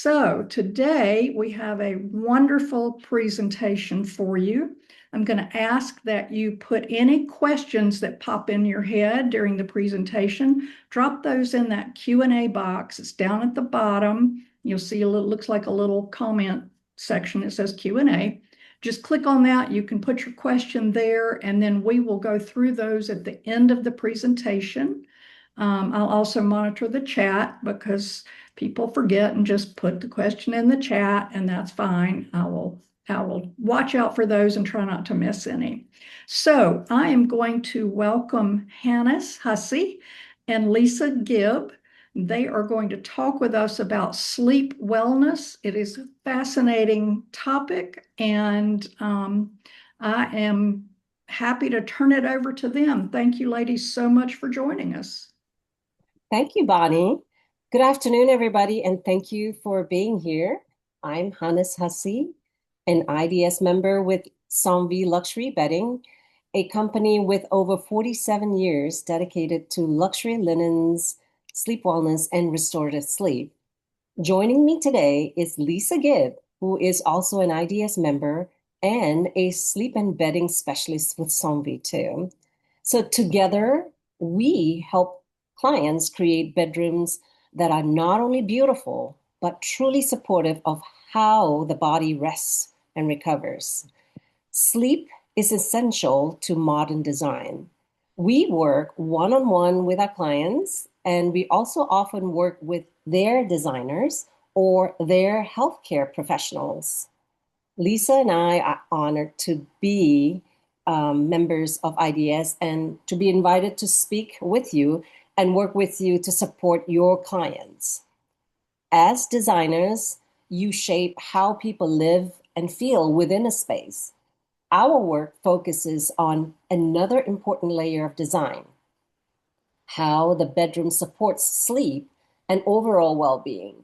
So today we have a wonderful presentation for you. I'm going to ask that you put any questions that pop in your head during the presentation. Drop those in that Q&A box. It's down at the bottom. You'll see looks like a little comment section that says Q&A. Just click on that. You can put your question there, and then we will go through those at the end of the presentation. I'll also monitor the chat because people forget and just put the question in the chat, and that's fine. I will watch out for those and try not to miss any. So I am going to welcome Hanis, Hussey, and Lisa Gibb. They are going to talk with us about sleep wellness. It is a fascinating topic, and I am happy to turn it over to them. Thank you, ladies, so much for joining us. Thank you, Bonnie. Good afternoon, everybody, and thank you for being here. I'm Hanis Hussey, an IDS member with Somvi Luxury Bedding, a company with over 47 years dedicated to luxury linens, sleep wellness, and restorative sleep. Joining me today is Lisa Gibb, who is also an IDS member and a sleep and bedding specialist with Somvi too. So together, we help clients create bedrooms that are not only beautiful, but truly supportive of how the body rests and recovers. Sleep is essential to modern design. We work one-on-one with our clients, and we also often work with their designers or their healthcare professionals. Lisa and I are honored to be members of IDS and to be invited to speak with you and work with you to support your clients. As designers, you shape how people live and feel within a space. Our work focuses on another important layer of design, how the bedroom supports sleep and overall well-being.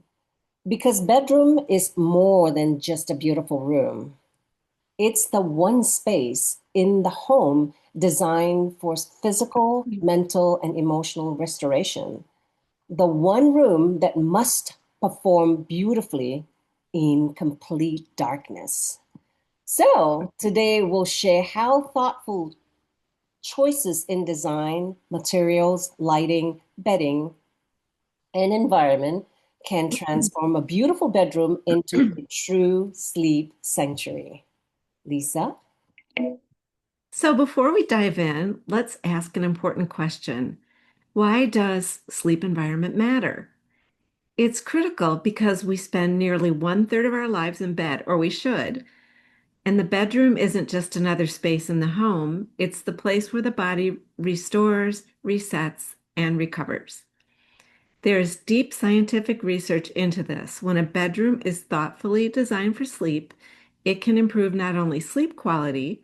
Because bedroom is more than just a beautiful room. It's the one space in the home designed for physical, mental, and emotional restoration. The one room that must perform beautifully in complete darkness. So today we'll share how thoughtful choices in design, materials, lighting, bedding, and environment can transform a beautiful bedroom into a true sleep sanctuary. Lisa? So before we dive in, let's ask an important question. Why does sleep environment matter? It's critical because we spend nearly 1/3 of our lives in bed, or we should. And the bedroom isn't just another space in the home, it's the place where the body restores, resets, and recovers. There's deep scientific research into this. When a bedroom is thoughtfully designed for sleep, it can improve not only sleep quality,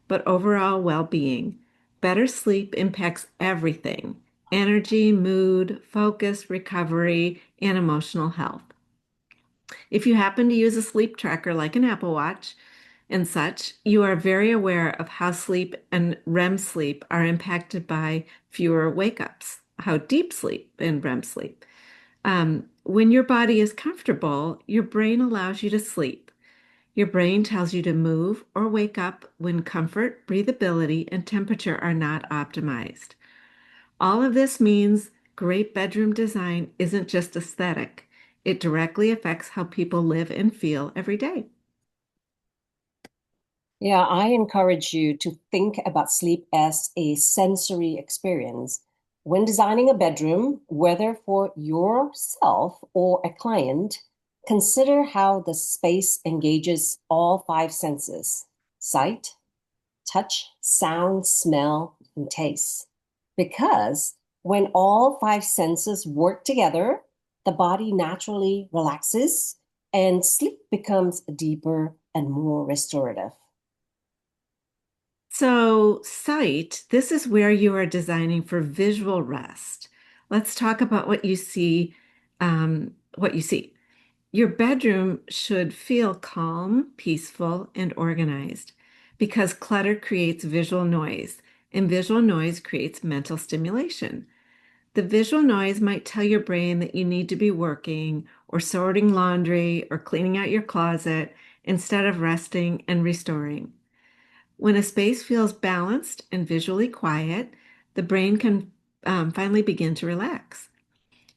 but overall well-being. Better sleep impacts everything: energy, mood, focus, recovery, and emotional health. If you happen to use a sleep tracker like an Apple Watch and such, you are very aware of how sleep and REM sleep are impacted by fewer wake-ups, how deep sleep and REM sleep. When your body is comfortable, your brain allows you to sleep. Your brain tells you to move or wake up when comfort, breathability, and temperature are not optimized. All of this means great bedroom design isn't just aesthetic. It directly affects how people live and feel every day. Yeah, I encourage you to think about sleep as a sensory experience. When designing a bedroom, whether for yourself or a client, consider how the space engages all five senses: sight, touch, sound, smell, and taste. Because when all five senses work together, the body naturally relaxes and sleep becomes deeper and more restorative. So, sight, this is where you are designing for visual rest. Let's talk about what you see. What you see. Your bedroom should feel calm, peaceful, and organized because clutter creates visual noise, and visual noise creates mental stimulation. The visual noise might tell your brain that you need to be working or sorting laundry or cleaning out your closet instead of resting and restoring. When a space feels balanced and visually quiet, the brain can finally begin to relax.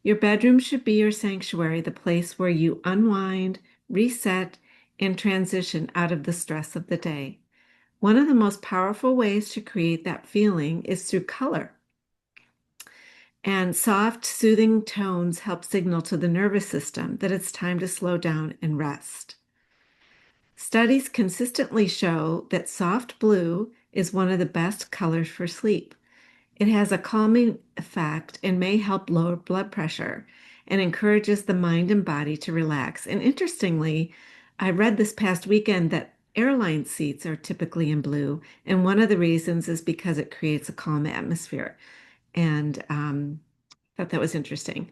Your bedroom should be your sanctuary, the place where you unwind, reset, and transition out of the stress of the day. One of the most powerful ways to create that feeling is through color. And soft, soothing tones help signal to the nervous system that it's time to slow down and rest. Studies consistently show that soft blue is one of the best colors for sleep. It has a calming effect and may help lower blood pressure and encourages the mind and body to relax. And interestingly, I read this past weekend that airline seats are typically in blue, and one of the reasons is because it creates a calm atmosphere. And thought that was interesting.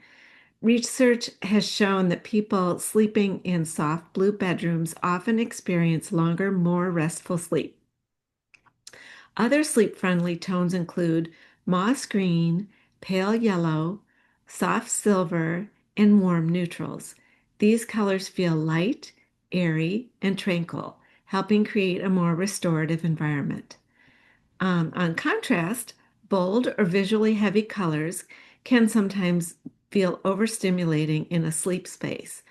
Research has shown that people sleeping in soft blue bedrooms often experience longer, more restful sleep. Other sleep-friendly tones include moss green, pale yellow, soft silver, and warm neutrals. These colors feel light, airy, and tranquil, helping create a more restorative environment. On contrast, bold or visually heavy colors can sometimes feel overstimulating in a sleep space.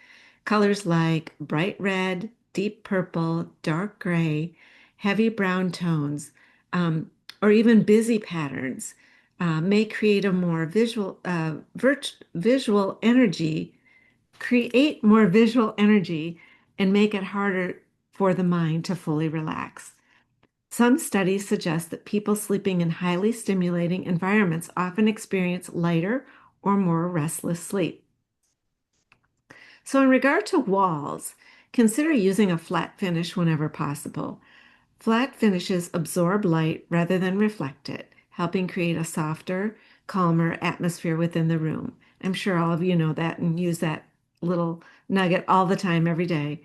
Colors like bright red, deep purple, dark gray, heavy brown tones, or even busy patterns may create a more visual energy, create more visual energy, and make it harder for the mind to fully relax. Some studies suggest that people sleeping in highly stimulating environments often experience lighter or more restless sleep. So in regard to walls, consider using a flat finish whenever possible. Flat finishes absorb light rather than reflect it, helping create a softer, calmer atmosphere within the room. I'm sure all of you know that and use that little nugget all the time, every day.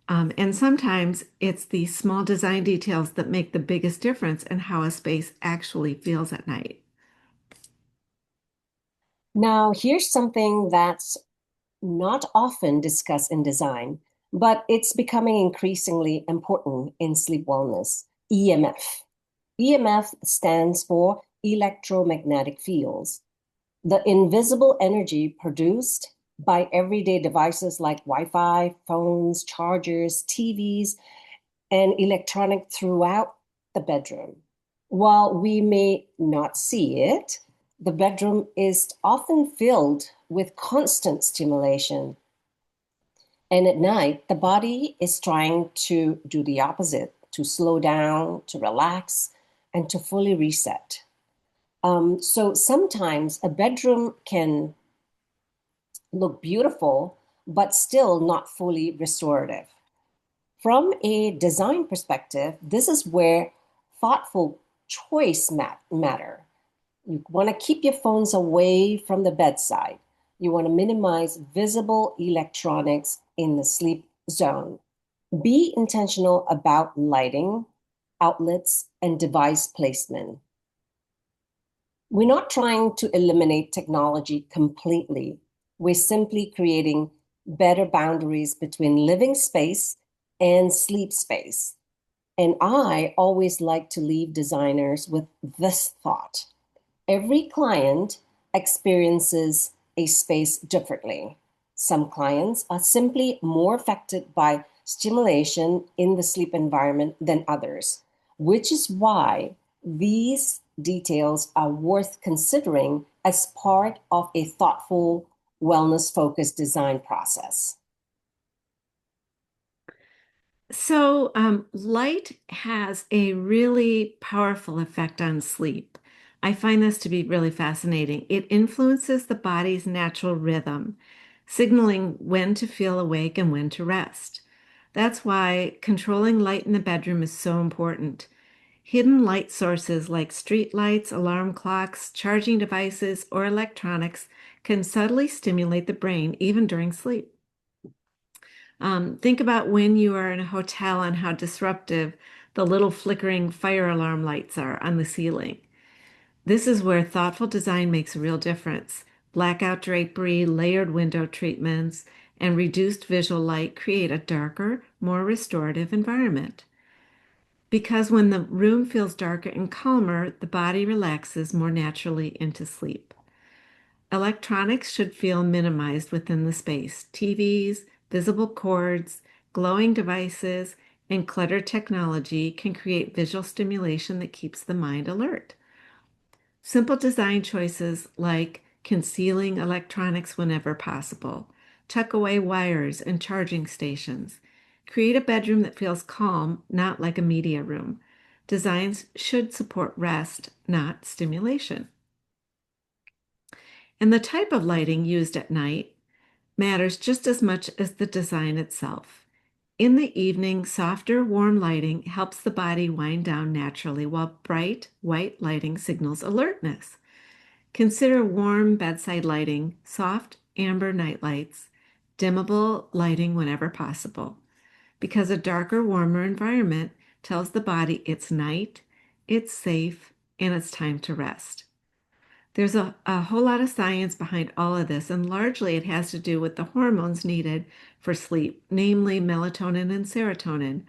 And sometimes it's the small design details that make the biggest difference in how a space actually feels at night. Now, here's something that's not often discussed in design, but it's becoming increasingly important in sleep wellness: EMF. EMF stands for electromagnetic fields, the invisible energy produced by everyday devices like Wi-Fi, phones, chargers, TVs, and electronic throughout the bedroom. While we may not see it, the bedroom is often filled with constant stimulation. And at night, the body is trying to do the opposite, to slow down, to relax, and to fully reset. So sometimes a bedroom can look beautiful, but still not fully restorative. From a design perspective, this is where thoughtful choice matter. You want to keep your phones away from the bedside. You want to minimize visible electronics in the sleep zone. Be intentional about lighting, outlets, and device placement. We're not trying to eliminate technology completely. We're simply creating better boundaries between living space and sleep space. And I always like to leave designers with this thought: every client experiences a space differently. Some clients are simply more affected by stimulation in the sleep environment than others, which is why these details are worth considering as part of a thoughtful, wellness-focused design process. So, light has a really powerful effect on sleep. I find this to be really fascinating. It influences the body's natural rhythm, signaling when to feel awake and when to rest. That's why controlling light in the bedroom is so important. Hidden light sources like street lights, alarm clocks, charging devices, or electronics can subtly stimulate the brain even during sleep. Think about when you are in a hotel and how disruptive the little flickering fire alarm lights are on the ceiling. This is where thoughtful design makes a real difference. Blackout drapery, layered window treatments, and reduced visual light create a darker, more restorative environment. Because when the room feels darker and calmer, the body relaxes more naturally into sleep. Electronics should feel minimized within the space. TVs, visible cords, glowing devices, and cluttered technology can create visual stimulation that keeps the mind alert. Simple design choices like concealing electronics whenever possible, tuck away wires and charging stations. Create a bedroom that feels calm, not like a media room. Designs should support rest, not stimulation. And the type of lighting used at night matters just as much as the design itself. In the evening, softer, warm lighting helps the body wind down naturally, while bright, white lighting signals alertness. Consider warm bedside lighting, soft amber nightlights, dimmable lighting whenever possible, because a darker, warmer environment tells the body it's night, it's safe, and it's time to rest. There's a whole lot of science behind all of this, and largely it has to do with the hormones needed for sleep, namely melatonin and serotonin.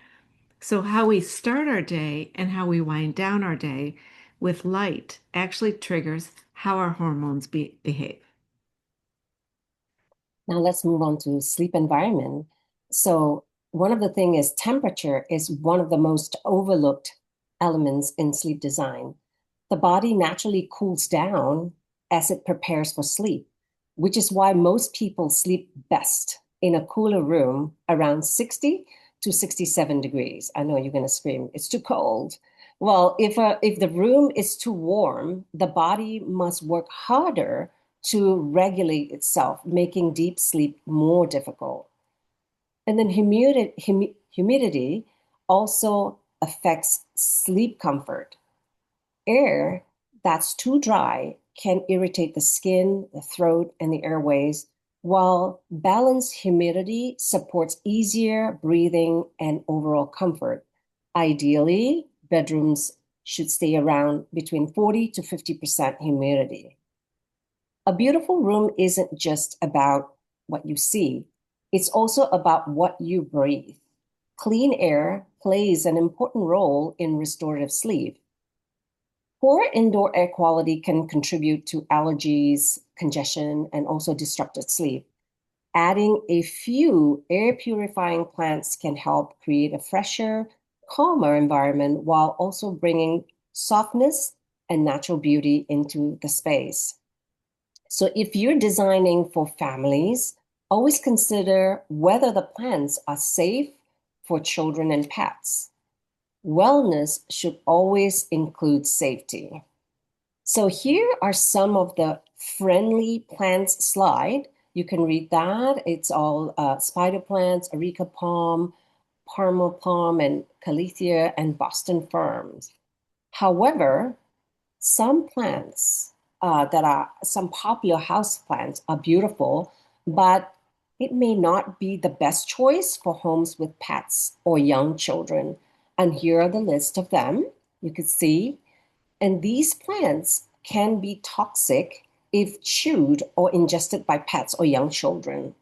So, how we start our day and how we wind down our day with light actually triggers how our hormones behave. Now let's move on to sleep environment. So one of the things is temperature is one of the most overlooked elements in sleep design. The body naturally cools down as it prepares for sleep, which is why most people sleep best in a cooler room around 60 to 67 degrees. I know you're going to scream, it's too cold. Well, if the room is too warm, the body must work harder to regulate itself, making deep sleep more difficult. And then humidity also affects sleep comfort. Air that's too dry can irritate the skin, the throat, and the airways, while balanced humidity supports easier breathing and overall comfort. Ideally, bedrooms should stay around between 40 to 50% humidity. A beautiful room isn't just about what you see, it's also about what you breathe. Clean air plays an important role in restorative sleep. Poor indoor air quality can contribute to allergies, congestion, and also disrupted sleep. Adding a few air purifying plants can help create a fresher, calmer environment while also bringing softness and natural beauty into the space. So if you're designing for families, always consider whether the plants are safe for children and pets. Wellness should always include safety. So here are some of the friendly plants slide. You can read that. It's all spider plants, areca palm, parma palm, and calathea, and Boston ferns. However, some plants that are some popular house plants are beautiful, but it may not be the best choice for homes with pets or young children. And here are the list of them. You can see. And these plants can be toxic if chewed or ingested by pets or young children.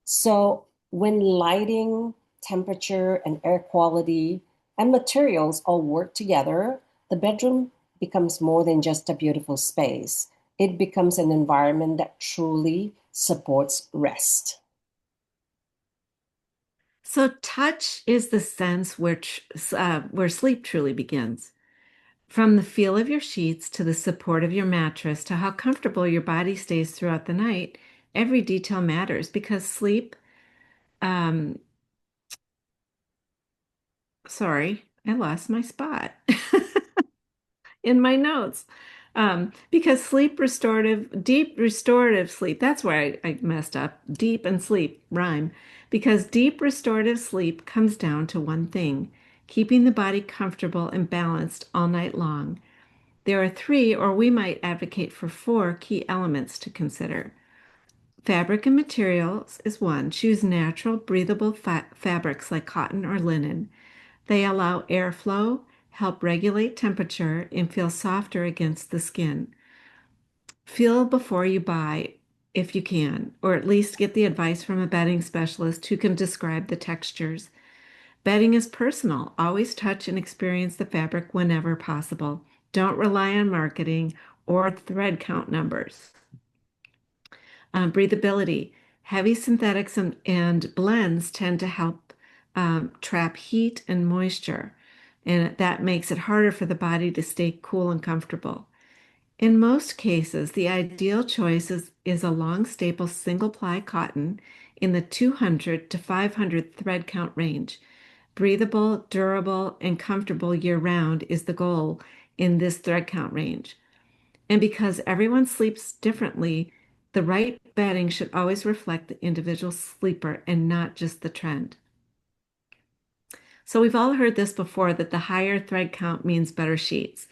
So when lighting, temperature, and air quality and materials all work together, the bedroom becomes more than just a beautiful space. It becomes an environment that truly supports rest. So, touch is the sense where sleep truly begins. From the feel of your sheets to the support of your mattress to how comfortable your body stays throughout the night, every detail matters because sleep, um, sorry, I lost my spot in my notes. Because deep restorative sleep, that's where I messed up. Deep and sleep rhyme. Because deep restorative sleep comes down to one thing, keeping the body comfortable and balanced all night long. There are three, or we might advocate for four, key elements to consider. Fabric and materials is one. Choose natural, breathable fabrics like cotton or linen. They allow airflow, help regulate temperature, and feel softer against the skin. Feel before you buy. if you can, or at least get the advice from a bedding specialist who can describe the textures. Bedding is personal. Always touch and experience the fabric whenever possible. Don't rely on marketing or thread count numbers. Breathability. Heavy synthetics and blends tend to help trap heat and moisture, and that makes it harder for the body to stay cool and comfortable. In most cases, the ideal choice is a long staple single ply cotton in the 200 to 500 thread count range. Breathable, durable, and comfortable year round is the goal in this thread count range. And because everyone sleeps differently, the right bedding should always reflect the individual sleeper and not just the trend. So we've all heard this before that the higher thread count means better sheets.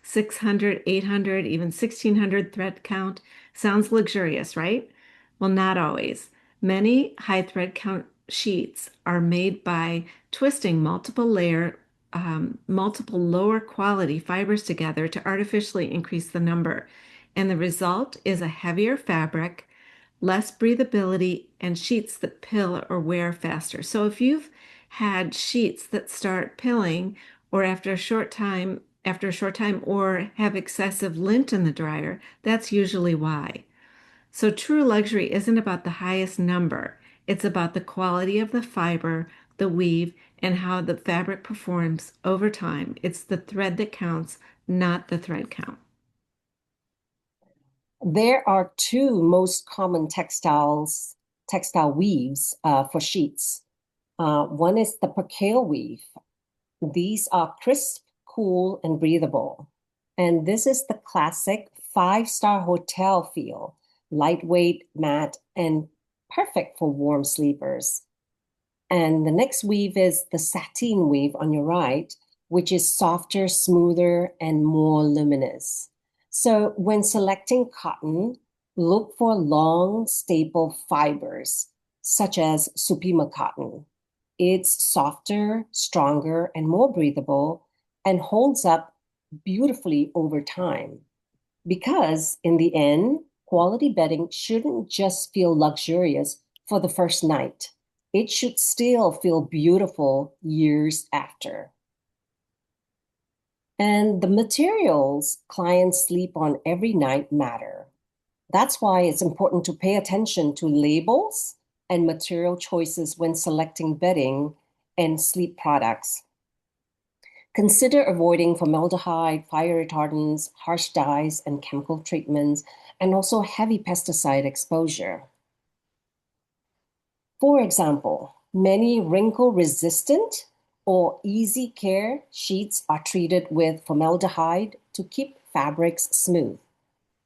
600, 800, even 1600 thread count sounds luxurious, right? Well, not always. Many high thread count sheets are made by twisting multiple lower quality fibers together to artificially increase the number. And the result is a heavier fabric, less breathability, and sheets that pill or wear faster. So if you've had sheets that start pilling or after a short time or have excessive lint in the dryer, that's usually why. So true luxury isn't about the highest number. It's about the quality of the fiber, the weave, and how the fabric performs over time. It's the thread that counts, not the thread count. There are two most common textile weaves for sheets. One is the percale weave. These are crisp, cool, and breathable. And this is the classic five-star hotel feel, lightweight, matte, and perfect for warm sleepers. And the next weave is the sateen weave on your right, which is softer, smoother, and more luminous. So when selecting cotton, look for long, staple fibers, such as Supima cotton. It's softer, stronger, and more breathable, and holds up beautifully over time. Because in the end, quality bedding shouldn't just feel luxurious for the first night. It should still feel beautiful years after. And the materials clients sleep on every night matter. That's why it's important to pay attention to labels and material choices when selecting bedding and sleep products. Consider avoiding formaldehyde, fire retardants, harsh dyes, and chemical treatments, and also heavy pesticide exposure. For example, many wrinkle-resistant or easy care sheets are treated with formaldehyde to keep fabrics smooth.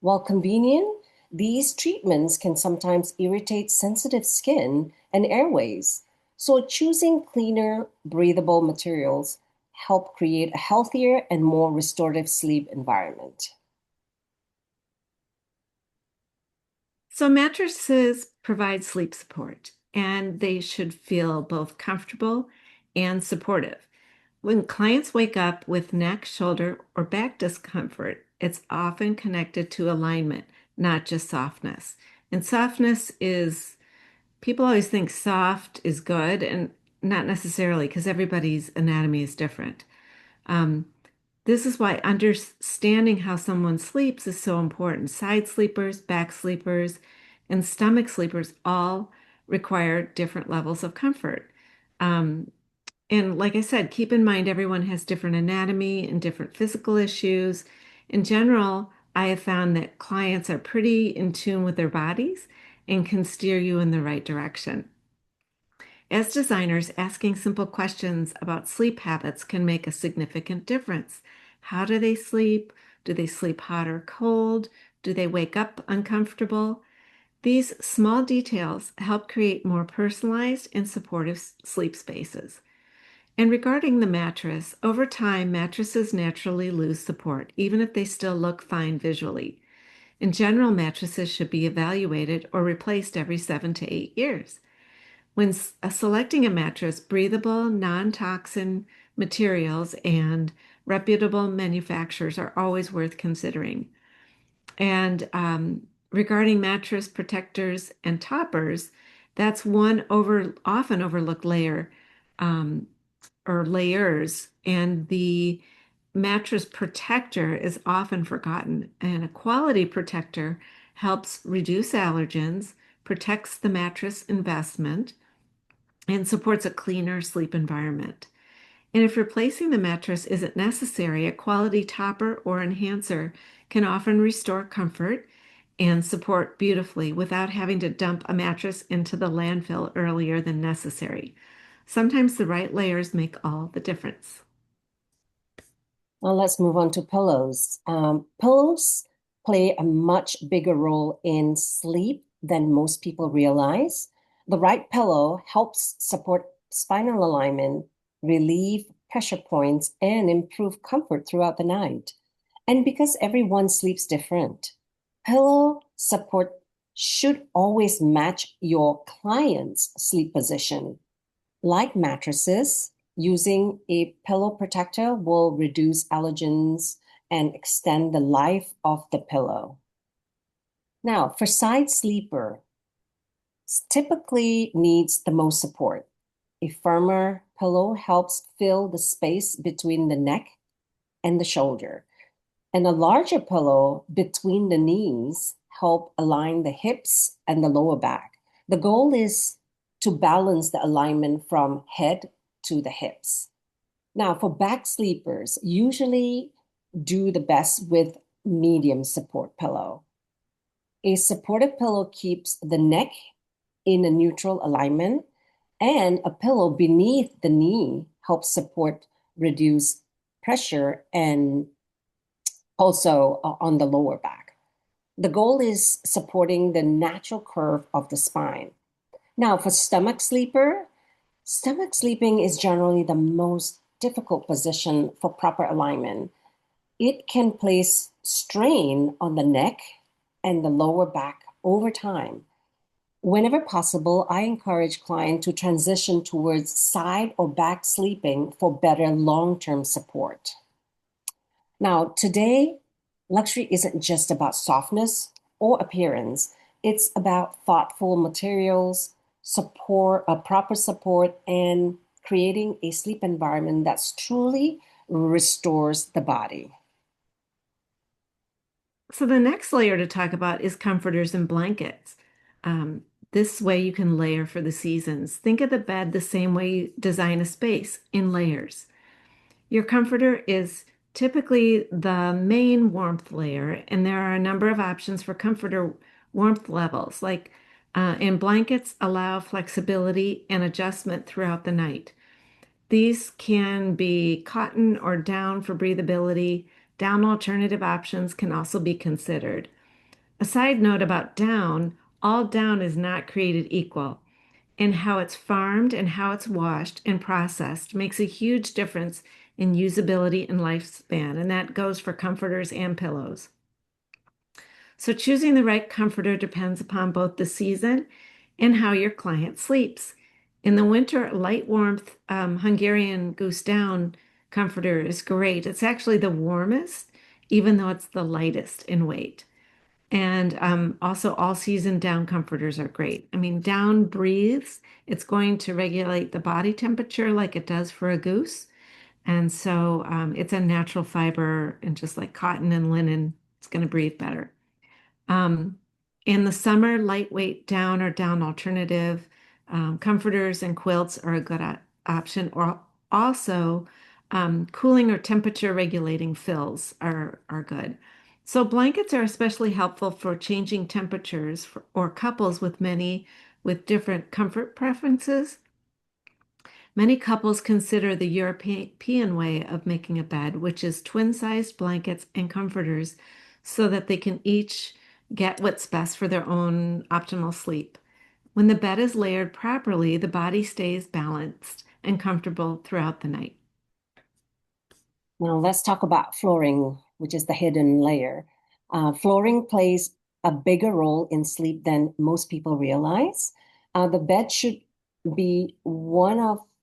While convenient, these treatments can sometimes irritate sensitive skin and airways. So choosing cleaner, breathable materials help create a healthier and more restorative sleep environment. So mattresses provide sleep support, and they should feel both comfortable and supportive. When clients wake up with neck, shoulder, or back discomfort, it's often connected to alignment, not just softness. And softness is, people always think soft is good, and not necessarily, because everybody's anatomy is different. Um, this is why understanding how someone sleeps is so important. Side sleepers, back sleepers, and stomach sleepers all require different levels of comfort. Um, and like I said, keep in mind everyone has different anatomy and different physical issues. In general, I have found that clients are pretty in tune with their bodies and can steer you in the right direction. As designers, asking simple questions about sleep habits can make a significant difference. How do they sleep? Do they sleep hot or cold? Do they wake up uncomfortable? These small details help create more personalized and supportive sleep spaces. And regarding the mattress, over time, mattresses naturally lose support, even if they still look fine visually. In general, mattresses should be evaluated or replaced every 7 to 8 years. When selecting a mattress, breathable, non-toxin materials and reputable manufacturers are always worth considering. And regarding mattress protectors and toppers, that's one often overlooked layer, um, or layers, and the mattress protector is often forgotten. And a quality protector helps reduce allergens, protects the mattress investment, and supports a cleaner sleep environment. And if replacing the mattress isn't necessary, a quality topper or enhancer can often restore comfort and support beautifully without having to dump a mattress into the landfill earlier than necessary. Sometimes the right layers make all the difference. Well, let's move on to pillows. Pillows play a much bigger role in sleep than most people realize. The right pillow helps support spinal alignment, relieve pressure points, and improve comfort throughout the night. And because everyone sleeps different, pillow support should always match your client's sleep position. Like mattresses, using a pillow protector will reduce allergens and extend the life of the pillow. Now, for side sleeper, typically needs the most support. A firmer pillow helps fill the space between the neck and the shoulder, and a larger pillow between the knees help align the hips and the lower back. The goal is to balance the alignment from head to the hips. Now, for back sleepers, usually do the best with medium support pillow. A supportive pillow keeps the neck in a neutral alignment, and a pillow beneath the knee helps support reduce pressure and also on the lower back. The goal is supporting the natural curve of the spine. Now, for stomach sleeping is generally the most difficult position for proper alignment. It can place strain on the neck and the lower back over time. Whenever possible, I encourage clients to transition towards side or back sleeping for better long-term support. Now, today, luxury isn't just about softness or appearance. It's about thoughtful materials, support, proper support, and creating a sleep environment that truly restores the body. So the next layer to talk about is comforters and blankets. This way you can layer for the seasons. Think of the bed the same way you design a space, in layers. Your comforter is typically the main warmth layer, and there are a number of options for comforter warmth levels, and blankets allow flexibility and adjustment throughout the night. These can be cotton or down for breathability. Down alternative options can also be considered. A side note about down, all down is not created equal, and how it's farmed and how it's washed and processed makes a huge difference in usability and lifespan, and that goes for comforters and pillows. So choosing the right comforter depends upon both the season and how your client sleeps. In the winter, light warmth Hungarian goose down comforter is great. It's actually the warmest, even though it's the lightest in weight. And also, all season down comforters are great. I mean, down breathes. It's going to regulate the body temperature like it does for a goose. And so it's a natural fiber, and just like cotton and linen, it's going to breathe better. Um, in the summer, lightweight down or down alternative comforters and quilts are a good option. Or also, cooling or temperature regulating fills are good. So blankets are especially helpful for changing temperatures or couples with different comfort preferences. Many couples consider the European way of making a bed, which is twin-sized blankets and comforters, so that they can each get what's best for their own optimal sleep. When the bed is layered properly, the body stays balanced and comfortable throughout the night. Now let's talk about flooring, which is the hidden layer. Flooring plays a bigger role in sleep than most people realize. The bed should be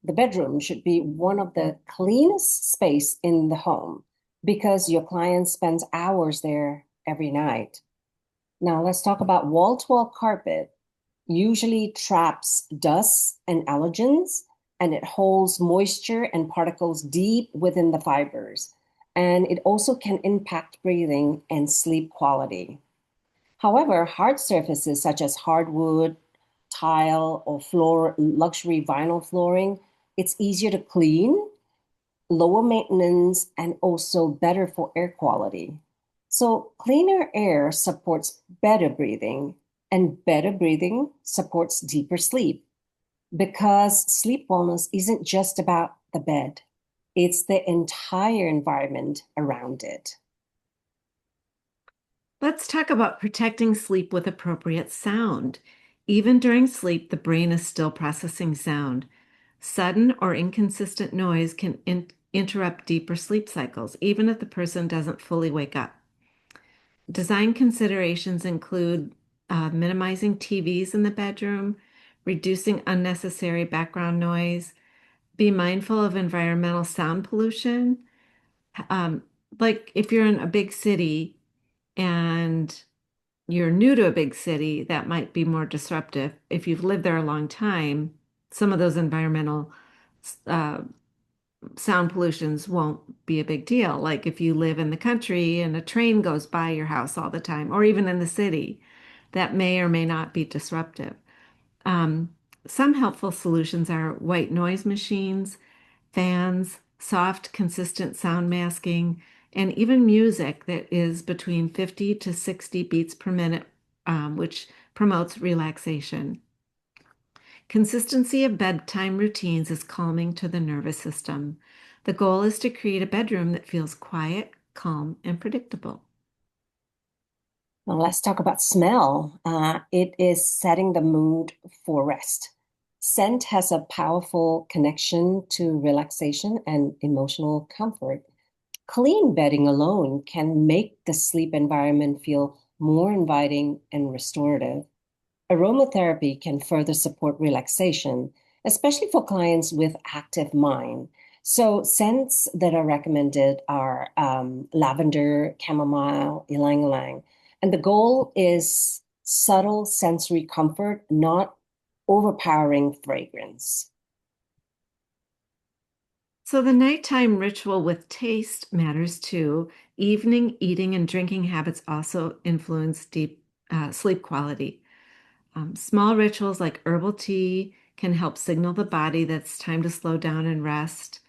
the bedroom should be one of the cleanest space in the home because your client spends hours there every night. Now let's talk about wall-to-wall carpet. Usually traps dust and allergens, and it holds moisture and particles deep within the fibers. And it also can impact breathing and sleep quality. However, hard surfaces such as hardwood, tile, or floor, luxury vinyl flooring, it's easier to clean, lower maintenance, and also better for air quality. So, cleaner air supports better breathing, and better breathing supports deeper sleep because sleep wellness isn't just about the bed, it's the entire environment around it. Let's talk about protecting sleep with appropriate sound. Even during sleep, the brain is still processing sound. Sudden or inconsistent noise can interrupt deeper sleep cycles, even if the person doesn't fully wake up. Design considerations include minimizing TVs in the bedroom, reducing unnecessary background noise, be mindful of environmental sound pollution. Um, like if you're in a big city and you're new to a big city, that might be more disruptive. If you've lived there a long time, some of those environmental uh, sound pollutions won't be a big deal. Like if you live in the country and a train goes by your house all the time, or even in the city, that may or may not be disruptive. Um, some helpful solutions are white noise machines, fans, soft, consistent sound masking, and even music that is between 50 to 60 beats per minute, which promotes relaxation. Consistency of bedtime routines is calming to the nervous system. The goal is to create a bedroom that feels quiet, calm, and predictable. Now, let's talk about smell. It is setting the mood for rest. Scent has a powerful connection to relaxation and emotional comfort. Clean bedding alone can make the sleep environment feel more inviting and restorative. Aromatherapy can further support relaxation, especially for clients with active mind. So, scents that are recommended are lavender, chamomile, ylang ylang. And the goal is subtle sensory comfort, not overpowering fragrance. So the nighttime ritual with taste matters too. Evening eating and drinking habits also influence deep sleep quality. Small rituals like herbal tea can help signal the body that it's time to slow down and rest.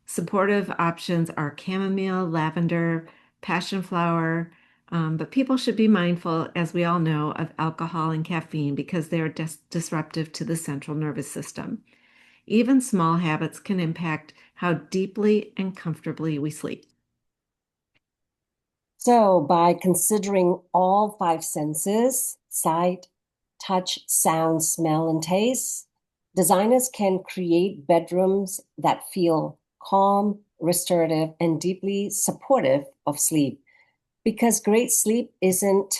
Supportive options are chamomile, lavender, passion flower, but people should be mindful, as we all know, of alcohol and caffeine because they are disruptive to the central nervous system. Even small habits can impact how deeply and comfortably we sleep. So, by considering all five senses sight, touch, sound, smell, and taste designers can create bedrooms that feel calm, restorative, and deeply supportive of sleep. Because great sleep isn't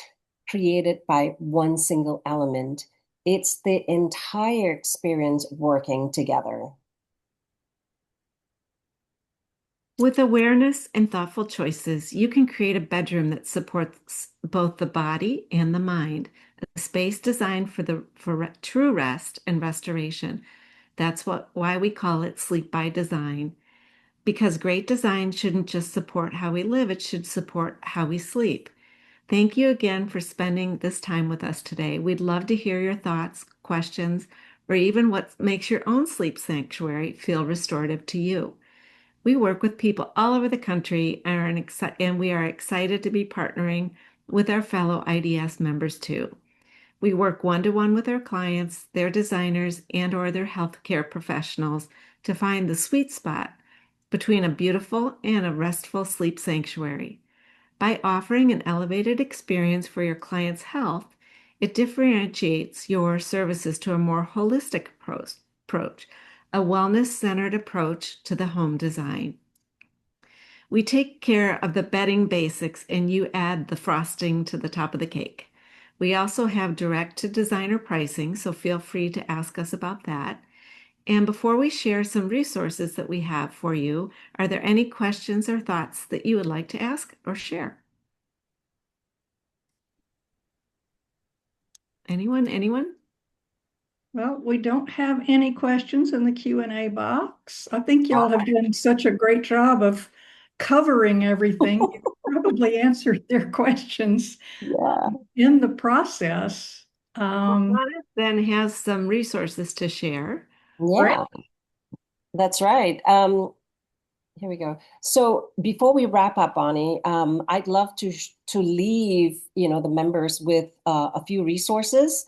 created by one single element, it's the entire experience working together. With awareness and thoughtful choices, you can create a bedroom that supports both the body and the mind, a space designed for true rest and restoration. That's why we call it sleep by design. Because great design shouldn't just support how we live, it should support how we sleep. Thank you again for spending this time with us today. We'd love to hear your thoughts, questions, or even what makes your own sleep sanctuary feel restorative to you. We work with people all over the country and we are excited to be partnering with our fellow IDS members too. We work one-to-one with our clients, their designers, and/or their healthcare professionals to find the sweet spot between a beautiful and a restful sleep sanctuary. By offering an elevated experience for your client's health, it differentiates your services to a more holistic approach, a wellness-centered approach to the home design. We take care of the bedding basics and you add the frosting to the top of the cake. We also have direct to designer pricing, so feel free to ask us about that. And before we share some resources that we have for you, are there any questions or thoughts that you would like to ask or share? Anyone? Anyone? Well, we don't have any questions in the Q&A box. I think y'all have done such a great job of covering everything. You probably answered their questions Yeah. in the process. Then has some resources to share. Right? Yeah, that's right. Here we go. So before we wrap up, Bonnie, I'd love to leave the members with a few resources.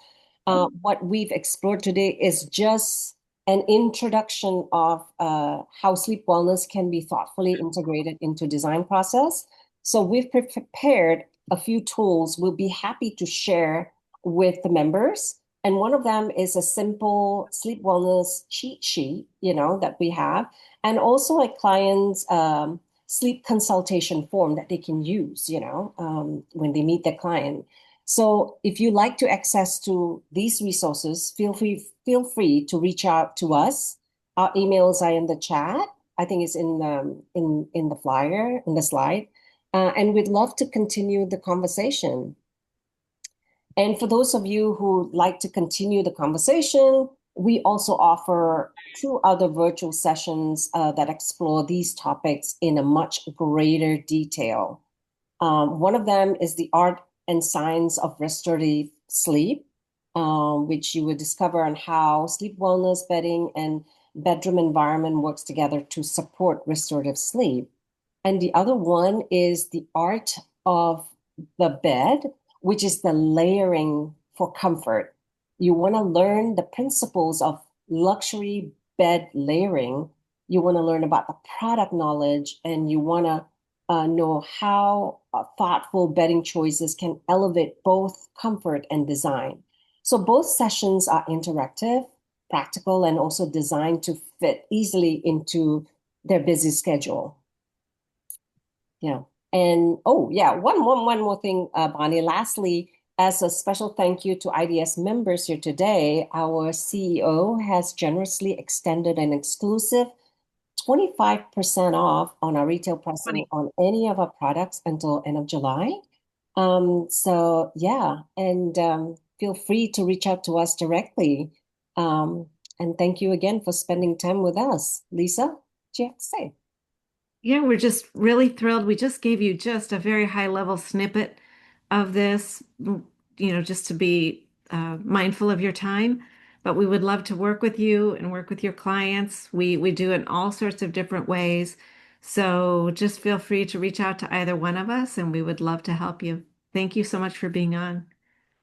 What we've explored today is just an introduction of how sleep wellness can be thoughtfully integrated into design process. So we've prepared a few tools we'll be happy to share with the members. And one of them is a simple sleep wellness cheat sheet, that we have, and also a client's sleep consultation form that they can use, when they meet their client. So if you like to access to these resources, feel free to reach out to us. Our emails are in the chat. I think it's in the flyer, in the slide. And we'd love to continue the conversation. And for those of you who'd like to continue the conversation, we also offer two other virtual sessions that explore these topics in a much greater detail. One of them is the art and science of restorative sleep, which you will discover on how sleep wellness, bedding, and bedroom environment works together to support restorative sleep. And the other one is the art of the bed, which is the layering for comfort. You want to learn the principles of luxury bed layering. You want to learn about the product knowledge, and you want to know how thoughtful bedding choices can elevate both comfort and design. So both sessions are interactive, practical, and also designed to fit easily into their busy schedule. Yeah. And oh yeah, one more thing, Bonnie. Lastly, as a special thank you to IDS members here today, our CEO has generously extended an exclusive 25% off on our retail pricing on any of our products until end of July. So yeah, and feel free to reach out to us directly. And thank you again for spending time with us. Lisa, what do you have to say? Yeah, we're just really thrilled. We just gave you just a very high level snippet of this, just to be mindful of your time. But we would love to work with you and work with your clients. We do it in all sorts of different ways. So just feel free to reach out to either one of us, and we would love to help you. Thank you so much for being on.